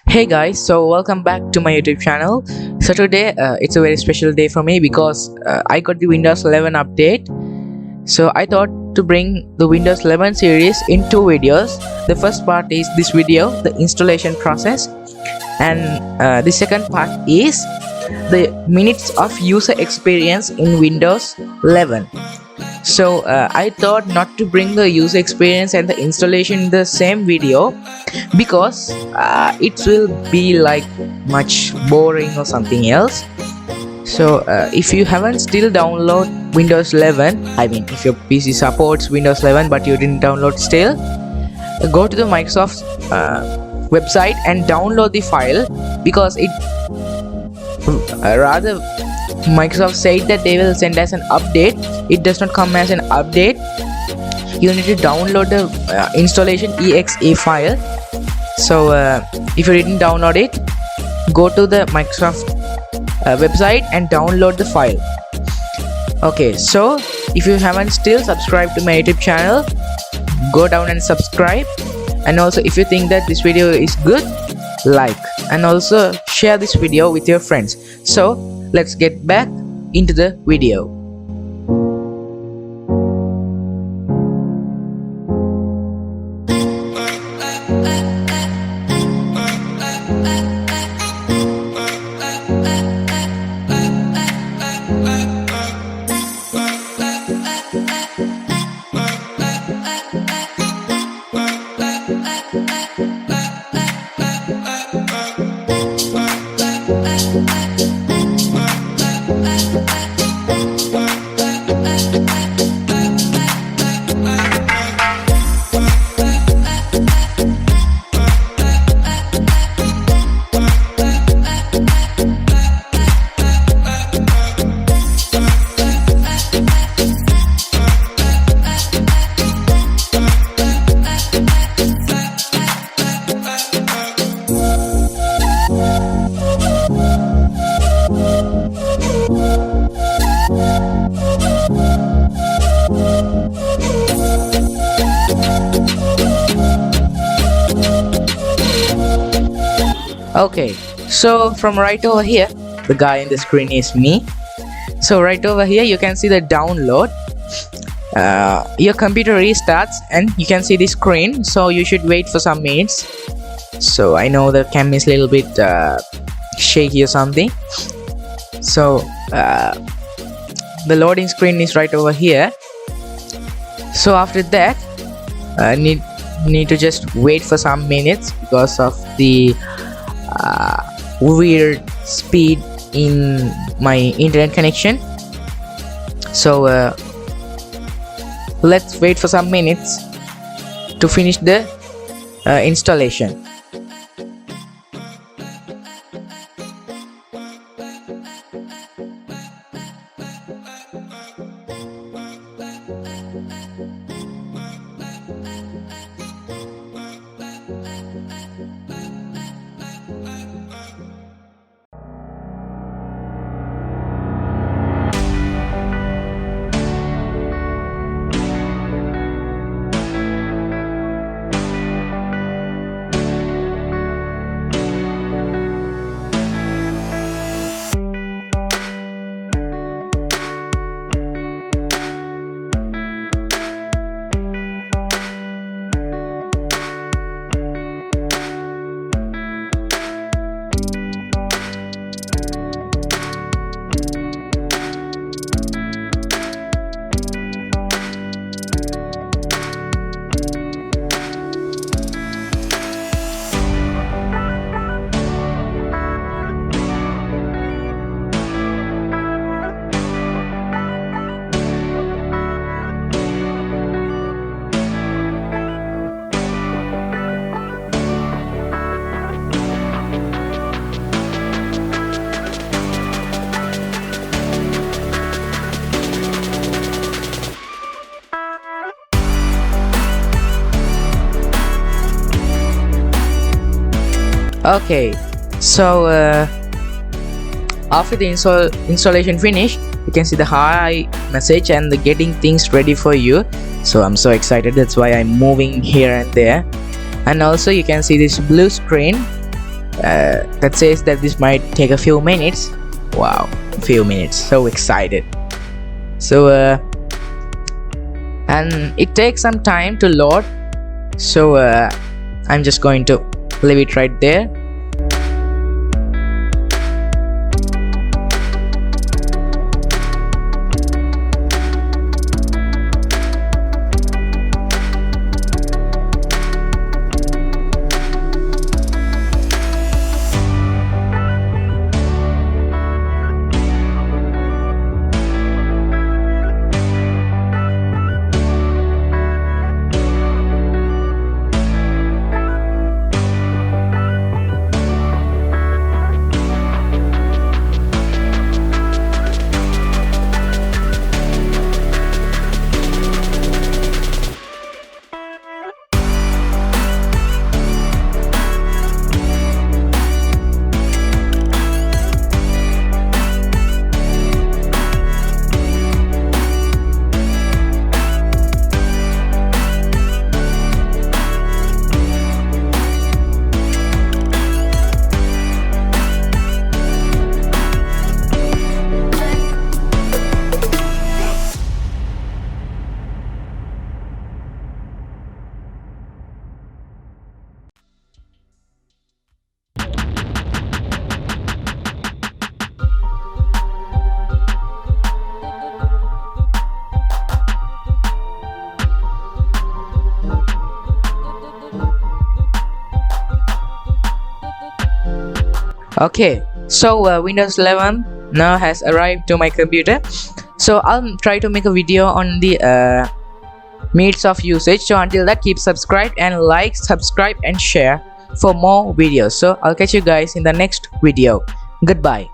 Hey guys, so welcome back to my YouTube channel. So today it's a very special day for me because I got the Windows 11 update. So I thought to bring the Windows 11 series in two videos. The first part is this video, the installation process, and the second part is the minutes of user experience in Windows 11. So I thought not to bring the user experience and the installation in the same video because it will be like much boring or something else. So if you haven't still download Windows 11, I mean if your PC supports Windows 11 but you didn't download still, go to the Microsoft website and download the file, because it rather Microsoft said that they will send us an update. It does not come as an update. You need to download the installation exe file. So if you didn't download it, go to the Microsoft website and download the file. Okay, so if you haven't still subscribed to my YouTube channel, go down and subscribe. And also if you think that this video is good, like, and also share this video with your friends. So let's get back into the video. Okay, so from right over here, the guy in the screen is me. So right over here you can see the download. Your computer restarts and you can see the screen, so you should wait for some minutes. So I know the cam is a little bit shaky or something. So the loading screen is right over here. So after that need to just wait for some minutes because of the weird speed in my internet connection. So let's wait for some minutes to finish the installation. Okay, so after the installation finish, you can see the hi message and the getting things ready for you. So I'm so excited, that's why I'm moving here and there. And also you can see this blue screen that says that this might take a few minutes. Wow, a few minutes, so excited. So and it takes some time to load, so I'm just going to leave it right there. Okay, so Windows 11 now has arrived to my computer. So I'll try to make a video on the means of usage. So until that, keep subscribed and like, subscribe and share for more videos. So I'll catch you guys in the next video. Goodbye.